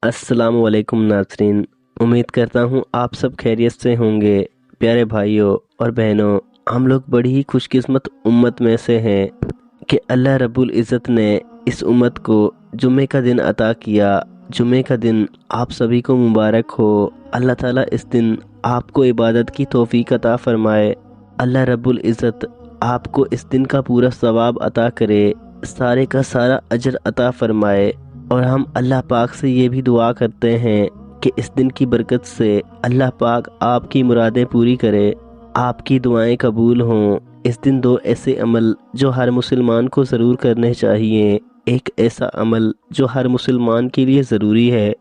अस्सलाम वालेकुम नाज़रीन। उम्मीद करता हूँ आप सब खैरियत से होंगे। प्यारे भाइयों और बहनों, हम लोग बड़ी ही खुशकिस्मत उम्मत में से हैं कि अल्लाह रब्बुल इज़्ज़त ने इस उम्मत को जुम्मे का दिन अता किया। जुम्मे का दिन आप सभी को मुबारक हो। अल्लाह ताला इस दिन आपको इबादत की तौफीक अता फ़रमाए। अल्लाह रब्बुल इज़्ज़त आपको इस दिन का पूरा सवाब अता करे, सारे का सारा अजर अता फ़रमाए। और हम अल्लाह पाक से ये भी दुआ करते हैं कि इस दिन की बरकत से अल्लाह पाक आपकी मुरादें पूरी करे, आपकी दुआएं कबूल हों। इस दिन दो ऐसे अमल जो हर मुसलमान को ज़रूर करने चाहिए। एक ऐसा अमल जो हर मुसलमान के लिए ज़रूरी है,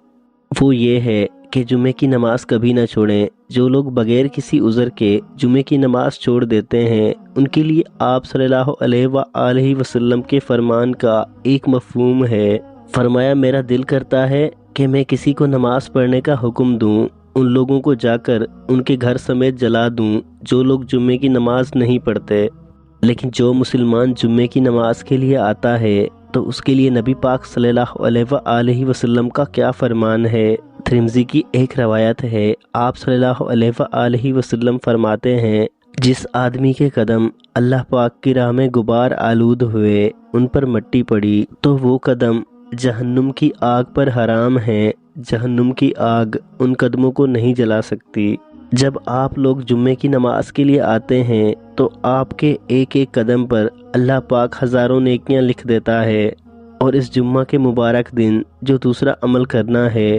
वो ये है कि जुमे की नमाज कभी ना छोड़ें। जो लोग बगैर किसी उज़र के जुमे की नमाज छोड़ देते हैं, उनके लिए आप सल्लल्लाहु अलैहि वसल्लम के फरमान का एक मफ़हूम है। फरमाया, मेरा दिल करता है कि मैं किसी को नमाज पढ़ने का हुक्म दूं, उन लोगों को जाकर उनके घर समेत जला दूं जो लोग जुम्मे की नमाज नहीं पढ़ते। लेकिन जो मुसलमान जुम्मे की नमाज के लिए आता है तो उसके लिए नबी पाक सल्लल्लाहु अलैहि वसल्लम का क्या फरमान है। तिरमिज़ी की एक रवायत है, आप सल्लल्लाहु अलैहि वसल्लम फरमाते हैं, जिस आदमी के कदम अल्लाह पाक की राह में गुबार आलूद हुए, उन पर मट्टी पड़ी, तो वो कदम जहन्नुम की आग पर हराम है। जहन्नुम की आग उन कदमों को नहीं जला सकती। जब आप लोग जुम्मे की नमाज के लिए आते हैं तो आपके एक एक कदम पर अल्लाह पाक हज़ारों नेकियां लिख देता है। और इस जुम्मा के मुबारक दिन जो दूसरा अमल करना है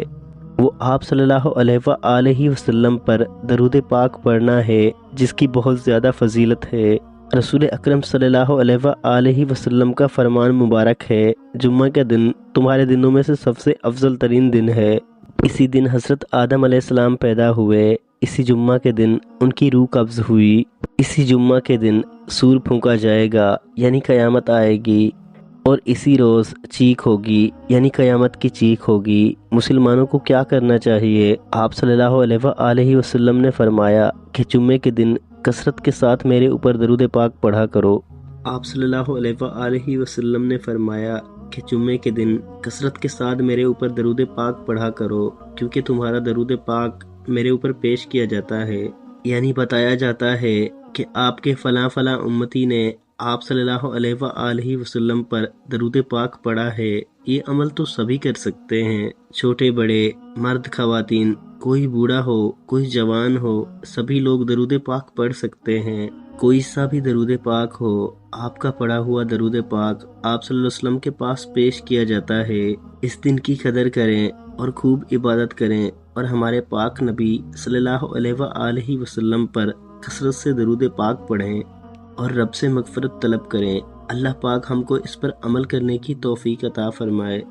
वो आप सल्लल्लाहु अलैहि वसल्लम पर दरूद पाक पढ़ना है, जिसकी बहुत ज़्यादा फजीलत है। रसूल अकरम सल्लल्लाहु अलैहि वसल्लम का फरमान मुबारक है, जुम्मा का दिन तुम्हारे दिनों में से सबसे अफजल तरीन दिन है। इसी दिन हज़रत आदम अलैहिस्सलाम पैदा हुए। इसी जुम्मा के दिन उनकी रूह कब्ज़ हुई। इसी जुम्मा के दिन सूर फूंका जाएगा, यानी क़यामत आएगी। और इसी रोज़ चीख होगी, यानी क़यामत की चीख होगी। मुसलमानों को क्या करना चाहिए? आप सल्लल्लाहु अलैहि वसल्लम ने फरमाया कि जुम्मे के दिन कसरत के साथ मेरे ऊपर दरूद पाक पढ़ा करो। आप सल्लल्लाहु अलैहि वसल्लम ने फरमाया कि जुम्मे के दिन कसरत के साथ मेरे ऊपर दरूद पाक पढ़ा करो, क्योंकि तुम्हारा दरूद पाक मेरे ऊपर पेश किया जाता है, यानी बताया जाता है कि आपके फ़लाँ फ़लाँ उम्मती ने आप सल्लल्लाहु अलैहि वसल्लम पर दरूद पाक पढ़ा है। ये अमल तो सभी कर सकते हैं, छोटे बड़े, मर्द ख़वातीन, कोई बूढ़ा हो कोई जवान हो, सभी लोग दरूद पाक पढ़ सकते हैं। कोई सा भी दरूद पाक हो, आपका पढ़ा हुआ दरूद पाक आप सल्लल्लाहु अलैहि वसल्लम के पास पेश किया जाता है। इस दिन की कदर करें और खूब इबादत करें और हमारे पाक नबी सल्लल्लाहु अलैहि वसल्लम पर कसरत से दरूद पाक पढ़ें और रब से मगफरत तलब करें। अल्लाह पाक हमको इस पर अमल करने की तौफीक अता फरमाए।